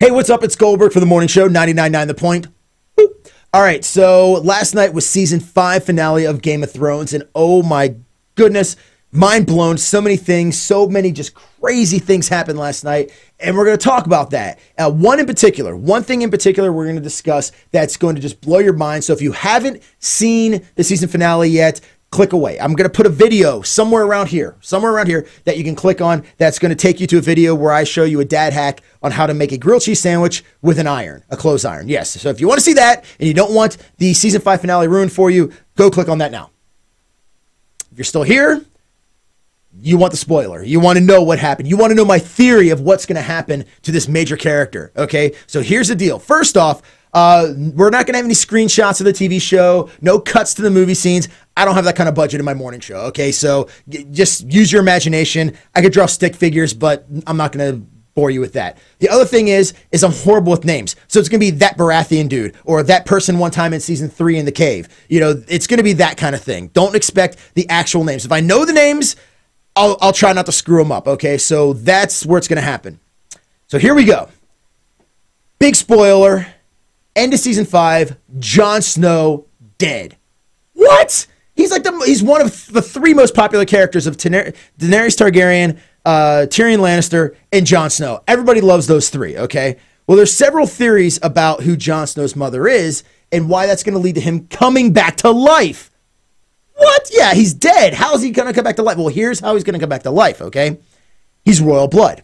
Hey, what's up? It's Goldberg for the morning show, 99.9 The Point. Boop. All right, so last night was season 5 finale of Game of Thrones, and oh my goodness, mind blown. So many things, so many just crazy things happened last night, and we're going to talk about that. One thing in particular we're going to discuss that's going to just blow your mind. So if you haven't seen the season finale yet, click away. I'm going to put a video somewhere around here that you can click on that's going to take you to a video where I show you a dad hack on how to make a grilled cheese sandwich with an iron, a clothes iron. Yes. So if you want to see that and you don't want the season 5 finale ruined for you, go click on that now. If you're still here, you want the spoiler. You want to know what happened. You want to know my theory of what's going to happen to this major character. Okay. So here's the deal. First off, we're not going to have any screenshots of the TV show, no cuts to the movie scenes. I don't have that kind of budget in my morning show, okay? So just use your imagination. I could draw stick figures, but I'm not going to bore you with that. The other thing is I'm horrible with names. So it's going to be that Baratheon dude or that person one time in season 3 in the cave. You know, it's going to be that kind of thing. Don't expect the actual names. If I know the names, I'll try not to screw them up, okay? So that's where it's going to happen. So here we go. Big spoiler. End of season 5, Jon Snow dead. What? He's one of the 3 most popular characters of Daenerys Targaryen, Tyrion Lannister, and Jon Snow. Everybody loves those 3, okay? Well, there's several theories about who Jon Snow's mother is and why that's going to lead to him coming back to life. What? Yeah, he's dead. How is he going to come back to life? Well, here's how he's going to come back to life, okay? He's royal blood.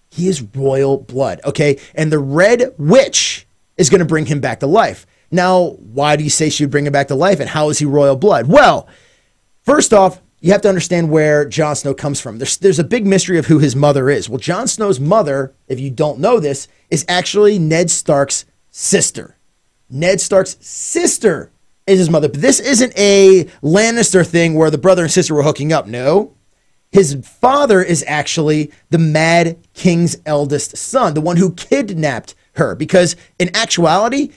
He is royal blood, okay? And the Red Witch is going to bring him back to life. Now, why do you say she would bring him back to life, and how is he royal blood? Well, first off, you have to understand where Jon Snow comes from. There's a big mystery of who his mother is. Well, Jon Snow's mother, if you don't know this, is actually Ned Stark's sister. Ned Stark's sister is his mother. But this isn't a Lannister thing where the brother and sister were hooking up. No. His father is actually the Mad King's eldest son, the one who kidnapped her, because in actuality,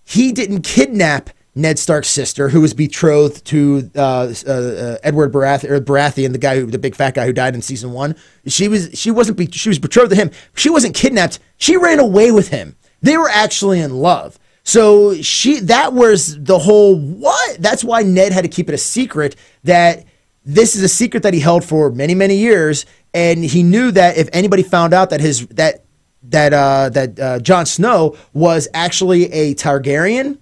he didn't kidnap Ned Stark's sister, who was betrothed to Edward Baratheon, the big fat guy who died in season 1. She was betrothed to him. She wasn't kidnapped. She ran away with him. They were actually in love. So that was the whole what? That's why Ned had to keep it a secret, that this is a secret that he held for many, many years, and he knew that if anybody found out that Jon Snow was actually a Targaryen,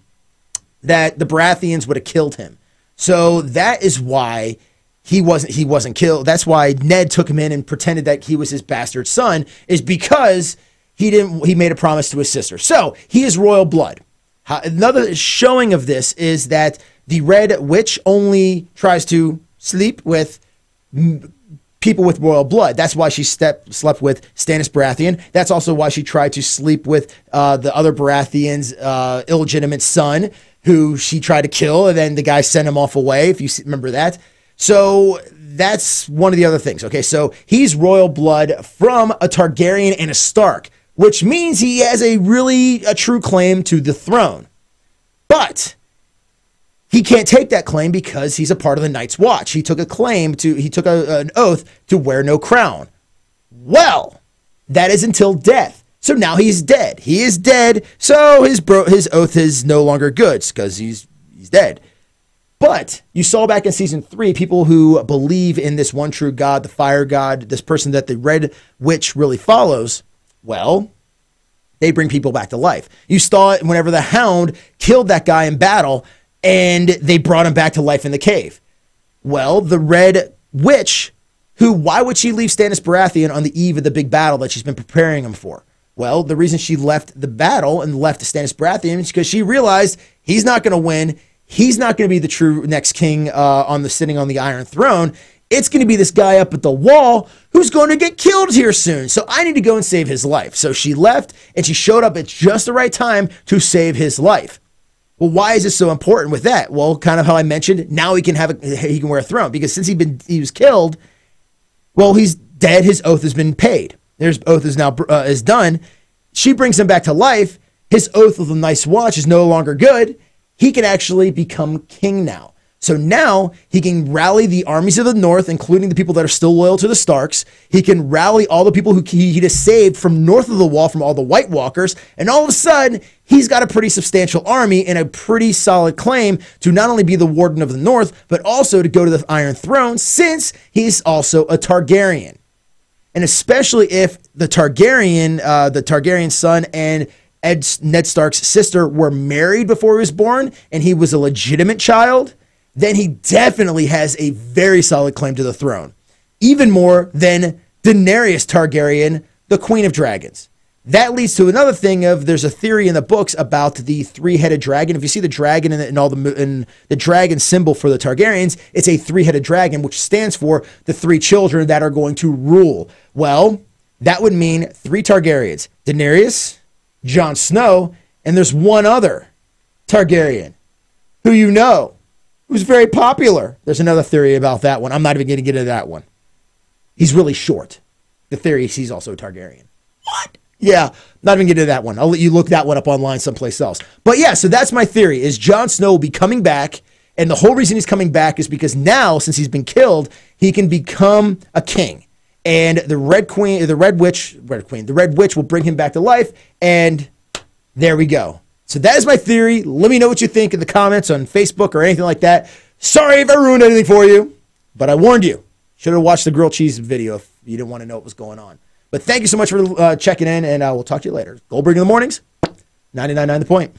that the Baratheons would have killed him. So that is why he wasn't killed. That's why Ned took him in and pretended that he was his bastard son, is because he made a promise to his sister. So he is royal blood. Another showing of this is that the Red Witch only tries to sleep with people with royal blood. That's why she slept with Stannis Baratheon. That's also why she tried to sleep with the other Baratheon's illegitimate son, who she tried to kill, and then the guy sent him off away, if you remember that. So that's one of the other things. Okay, so he's royal blood from a Targaryen and a Stark, which means he has a true claim to the throne. But he can't take that claim because he's a part of the Night's Watch. He took an oath to wear no crown. Well, that is until death. So now he's dead. He is dead. So his oath is no longer good because he's dead. But you saw back in season 3, people who believe in this one true God, the fire god, this person that the Red Witch really follows, well, they bring people back to life. You saw it whenever the Hound killed that guy in battle, and they brought him back to life in the cave. Well, the Red Witch, why would she leave Stannis Baratheon on the eve of the big battle that she's been preparing him for? Well, the reason she left the battle and left Stannis Baratheon is because she realized he's not going to win. He's not going to be the true next king sitting on the Iron Throne. It's going to be this guy up at the wall who's going to get killed here soon. So I need to go and save his life. So she left, and she showed up at just the right time to save his life. Well, why is this so important with that? Well, kind of how I mentioned, now he can wear a throne, because since he was killed, well, he's dead. His oath has been paid. His oath is now is done. She brings him back to life. His oath of the Night's Watch is no longer good. He can actually become king now. So now he can rally the armies of the North, including the people that are still loyal to the Starks. He can rally all the people who he just saved from north of the Wall, from all the White Walkers. And all of a sudden, he's got a pretty substantial army and a pretty solid claim to not only be the Warden of the North, but also to go to the Iron Throne, since he's also a Targaryen. And especially if the Targaryen son and Ned Stark's sister were married before he was born and he was a legitimate child, then he definitely has a very solid claim to the throne. Even more than Daenerys Targaryen, the Queen of Dragons. That leads to another thing of, there's a theory in the books about the three-headed dragon. If you see the dragon in the dragon symbol for the Targaryens, it's a three-headed dragon, which stands for the three children that are going to rule. Well, that would mean three Targaryens: Daenerys, Jon Snow, and there's one other Targaryen who you know, who's very popular. There's another theory about that one. I'm not even going to get into that one. He's really short. The theory is he's also a Targaryen. What? Yeah, not even get into that one. I'll let you look that one up online someplace else. But yeah, so that's my theory, is Jon Snow will be coming back, and the whole reason he's coming back is because now, since he's been killed, he can become a king. And the Red Witch will bring him back to life, and there we go. So that is my theory. Let me know what you think in the comments on Facebook or anything like that. Sorry if I ruined anything for you, but I warned you. Should have watched the grilled cheese video if you didn't want to know what was going on. But thank you so much for checking in, and we'll talk to you later. Goldberg in the mornings, 99.9 The Point.